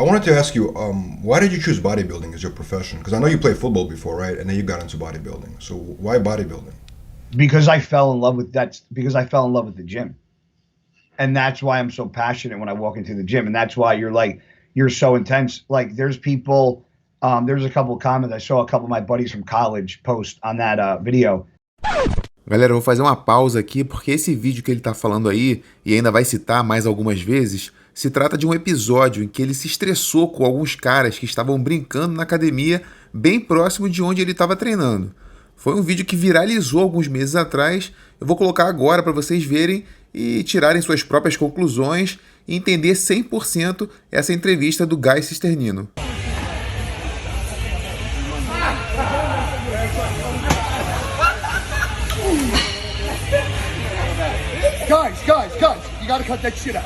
I wanted to ask you, why did you choose bodybuilding as your profession? Because I know you played football before, right? And then you got into bodybuilding. So why bodybuilding? Because I fell in love with that. Because I fell in love with the gym, and that's why I'm so passionate when I walk into the gym, and that's why you're so intense. Like there's people, there's a couple of comments I saw a couple of my buddies from college post on that video. Galera, eu vou fazer uma pausa aqui porque esse vídeo que ele tá falando aí, e ainda vai citar mais algumas vezes, se trata de um episódio em que ele se estressou com alguns caras que estavam brincando na academia bem próximo de onde ele estava treinando. Foi um vídeo que viralizou alguns meses atrás, eu vou colocar agora para vocês verem e tirarem suas próprias conclusões e entender 100% essa entrevista do Cisternino. Guys, you gotta cut that shit out.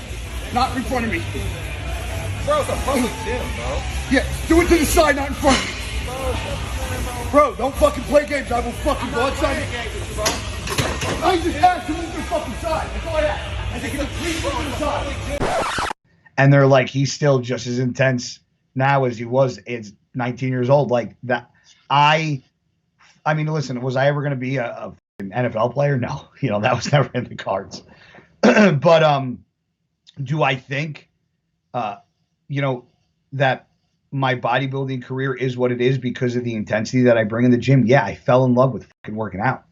Not in front of me. Bro, it's a public gym, bro. Yeah, do it to the side, not in front of me. Bro, don't fucking play games. I will fucking go outside. I just asked to move to the fucking side. That's all I asked. I said, can you please move to the side? And they're like, he's still just as intense now as he was at 19 years old. Like that. I mean, listen, was I ever going to be a NFL player? No, that was never in the cards. But do I think, that my bodybuilding career is what it is because of the intensity that I bring in the gym? Yeah, I fell in love with fucking working out.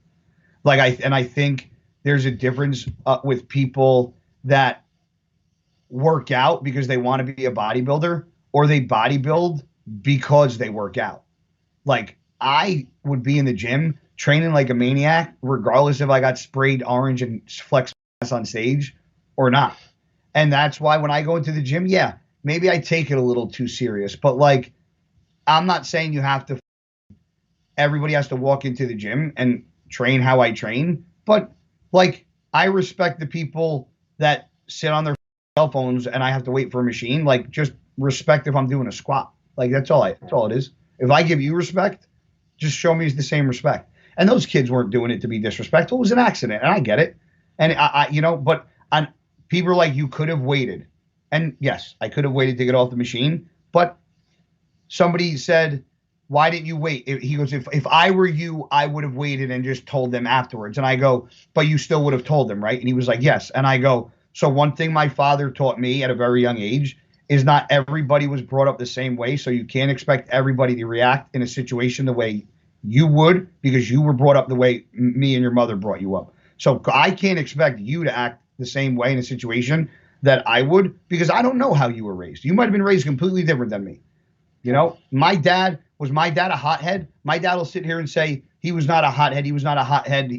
I think there's a difference with people that work out because they want to be a bodybuilder, or they bodybuild because they work out. Like I would be in the gym training like a maniac, regardless if I got sprayed orange and flex on stage or not. And that's why when I go into the gym, yeah, maybe I take it a little too serious, but like, I'm not saying you have to, everybody has to walk into the gym and train how I train, but like, I respect the people that sit on their cell phones and I have to wait for a machine. Like, just respect if I'm doing a squat. Like, that's all it is. If I give you respect, just show me the same respect. And those kids weren't doing it to be disrespectful. It was an accident, and I get it. And but people are like, you could have waited. And yes, I could have waited to get off the machine. But somebody said, why didn't you wait? He goes, if I were you, I would have waited and just told them afterwards. And I go, but you still would have told them, right? And he was like, yes. And I go, so one thing my father taught me at a very young age is not everybody was brought up the same way. So you can't expect everybody to react in a situation the way you would, because you were brought up the way me and your mother brought you up. So I can't expect you to act the same way in a situation that I would, because I don't know how you were raised. You might have been raised completely different than me. My dad a hothead? My dad will sit here and say he was not a hothead. He was not a hothead.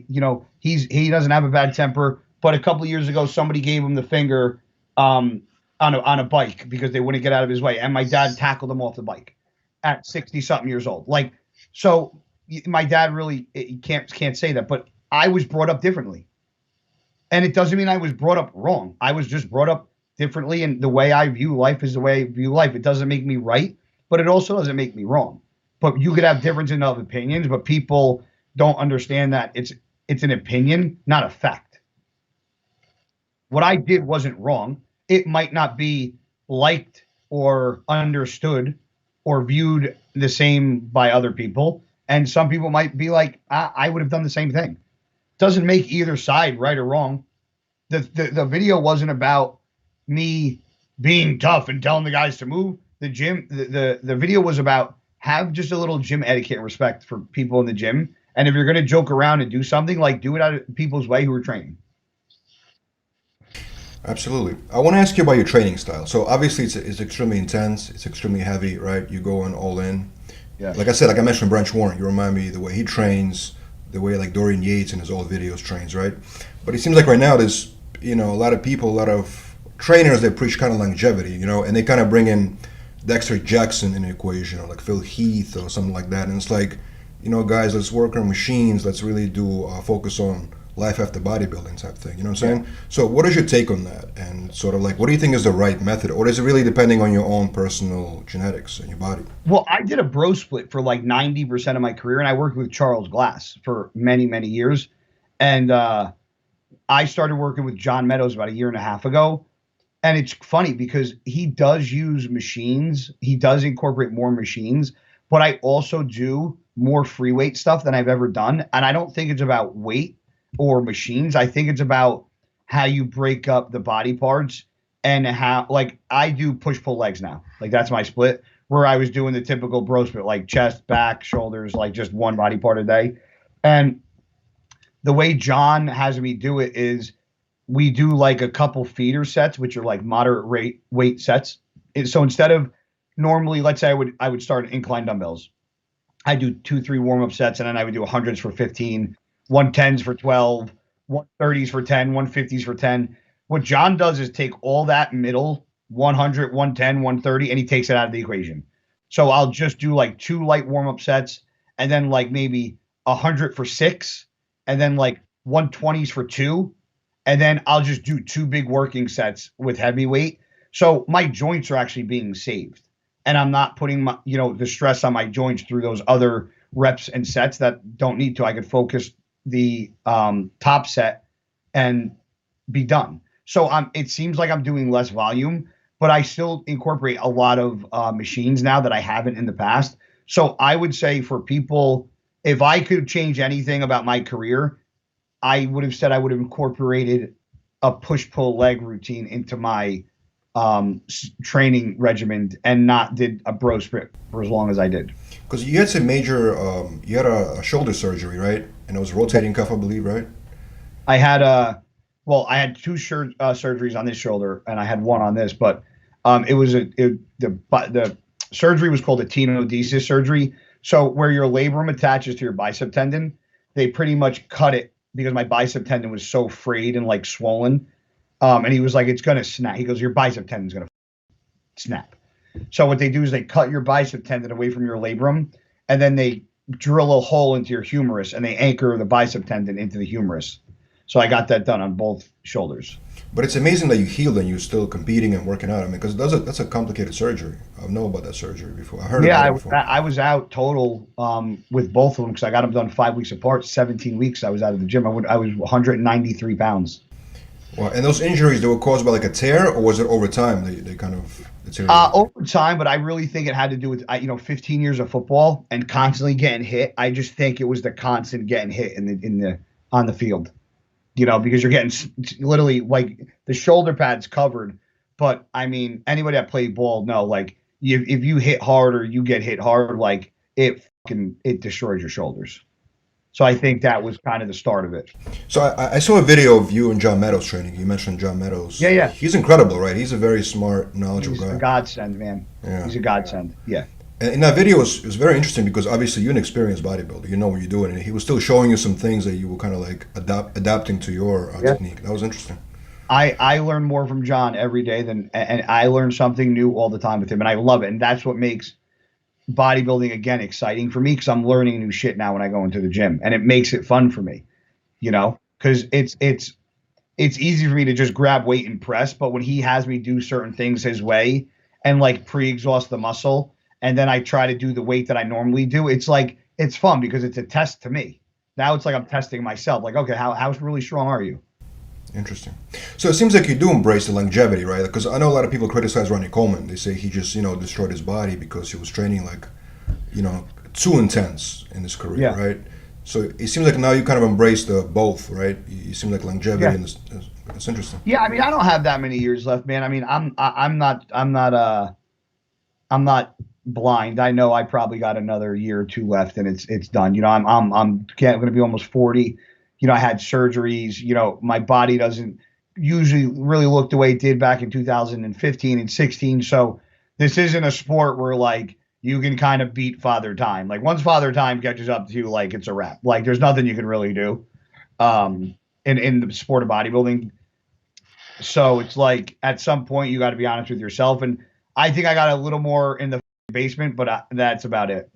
He doesn't have a bad temper. But a couple of years ago, somebody gave him the finger on a bike because they wouldn't get out of his way, and my dad tackled him off the bike at 60-something years old. Like, so my dad really can't say that, but I was brought up differently. And it doesn't mean I was brought up wrong. I was just brought up differently, and the way I view life is the way I view life. It doesn't make me right, but it also doesn't make me wrong. But you could have differences of opinions, but people don't understand that it's an opinion, not a fact. What I did wasn't wrong. It might not be liked or understood or viewed the same by other people. And some people might be like, I would have done the same thing. Doesn't make either side right or wrong. The video wasn't about me being tough and telling the guys to move. The video was about have just a little gym etiquette and respect for people in the gym. And if you're going to joke around and do something, like do it out of people's way who are training. Absolutely. I want to ask you about your training style. So obviously it's extremely intense. It's extremely heavy, right? You go all in. Yeah. Like I said, like I mentioned, Branch Warren, you remind me the way he trains, the way like Dorian Yates in his old videos trains, right? But it seems like right now there's, a lot of people, a lot of trainers that preach kind of longevity, and they kind of bring in Dexter Jackson in the equation, or like Phil Heath or something like that. And it's like, guys, let's work on machines. Let's really do focus on life after bodybuilding type thing. You know what I'm saying? So what is your take on that? And sort of like, what do you think is the right method? Or is it really depending on your own personal genetics and your body? Well, I did a bro split for like 90% of my career, and I worked with Charles Glass for many, many years. And I started working with John Meadows about a year and a half ago. And it's funny because he does use machines. He does incorporate more machines, but I also do more free weight stuff than I've ever done. And I don't think it's about weight or machines. I think it's about how you break up the body parts and how, like, I do push pull legs now. Like, that's my split, where I was doing the typical bro split, like chest, back, shoulders, like just one body part a day. And the way John has me do it is we do like a couple feeder sets, which are like moderate weight sets. So instead of normally, let's say I would start incline dumbbells. I do 2-3 warm up sets, and then I would do 100s for 15, 110s for 12, 130s for 10, 150s for 10. What John does is take all that middle 100, 110, 130, and he takes it out of the equation. So I'll just do like 2 light warm up sets, and then like maybe 100 for 6, and then like 120s for 2. And then I'll just do 2 big working sets with heavy weight. So my joints are actually being saved. And I'm not putting my, the stress on my joints through those other reps and sets that don't need to. I could focus the top set and be done. So it seems like I'm doing less volume, but I still incorporate a lot of machines now that I haven't in the past. So I would say for people, if I could change anything about my career, I would have said I would have incorporated a push-pull leg routine into my training regimen and not did a bro split for as long as I did. Because you had some major, you had a shoulder surgery, right? And it was rotating cuff, I believe, right? I had I had 2 surgeries on this shoulder, and I had 1 on this, but the surgery was called a tenodesis surgery. So where your labrum attaches to your bicep tendon, they pretty much cut it because my bicep tendon was so frayed and like swollen. And he was like, it's going to snap. He goes, your bicep tendon's going to snap. So what they do is they cut your bicep tendon away from your labrum, and then they drill a hole into your humerus, and they anchor the bicep tendon into the humerus. So I got that done on both shoulders. But it's amazing that you healed and you're still competing and working out. I mean, because that's a complicated surgery. I've known about that surgery before. I heard about it before. I was out total with both of them because I got them done 5 weeks apart. 17 weeks I was out of the gym. I was 193 pounds. Well, and those injuries, they were caused by like a tear, or was it over time? They kind of over time, but I really think it had to do with 15 years of football and constantly getting hit. I just think it was the constant getting hit on the field. Because you're getting literally like the shoulder pads covered. But I mean, anybody that played ball know, like if you hit hard or you get hit hard, like it destroys your shoulders. So I think that was kind of the start of it. So I saw a video of you and John Meadows training. You mentioned John Meadows. Yeah. He's incredible, right? He's a very smart, knowledgeable guy. He's a godsend, man. Yeah. He's a godsend. Yeah. And in that video, it was very interesting because obviously you're an experienced bodybuilder. You know what you're doing. And he was still showing you some things that you were kind of like adapting to your technique. That was interesting. I learn more from John every day and I learn something new all the time with him. And I love it. And that's what makes bodybuilding, again, exciting for me because I'm learning new shit now when I go into the gym. And it makes it fun for me, because it's easy for me to just grab weight and press. But when he has me do certain things his way and like pre-exhaust the muscle, and then I try to do the weight that I normally do, it's fun because it's a test to me. Now it's like I'm testing myself. Like, okay, how really strong are you? Interesting. So it seems like you do embrace the longevity, right? Because I know a lot of people criticize Ronnie Coleman. They say he just, destroyed his body because he was training like, too intense in his career, right? So it seems like now you kind of embrace the both, right? You seem like longevity, and it's interesting. Yeah, I mean, I don't have that many years left, man. I mean, I'm not blind. I know I probably got another year or 2 left, and it's done. I'm going to be almost 40. I had surgeries. My body doesn't usually really look the way it did back in 2015 and 16. So this isn't a sport where like you can kind of beat Father Time. Like once Father Time catches up to you, like it's a wrap. Like there's nothing you can really do in the sport of bodybuilding. So it's like at some point you got to be honest with yourself. And I think I got a little more in the basement, but that's about it.